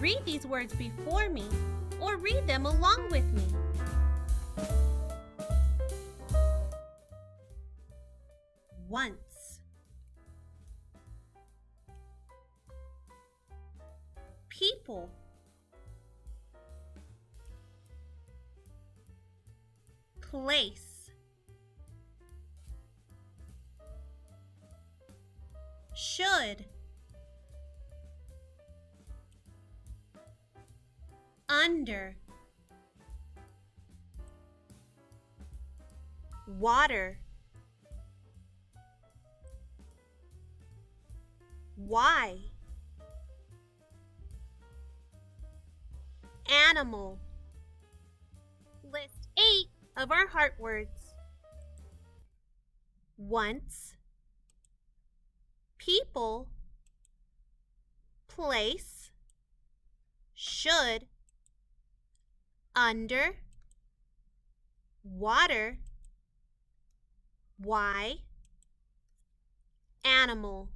Read these words before me or read them along with me. Once. People. Place. Should. Under. Water. Why? Animal. List 8 of our heart words. Once. People. Place. Should. Under. Water. Why? Animal.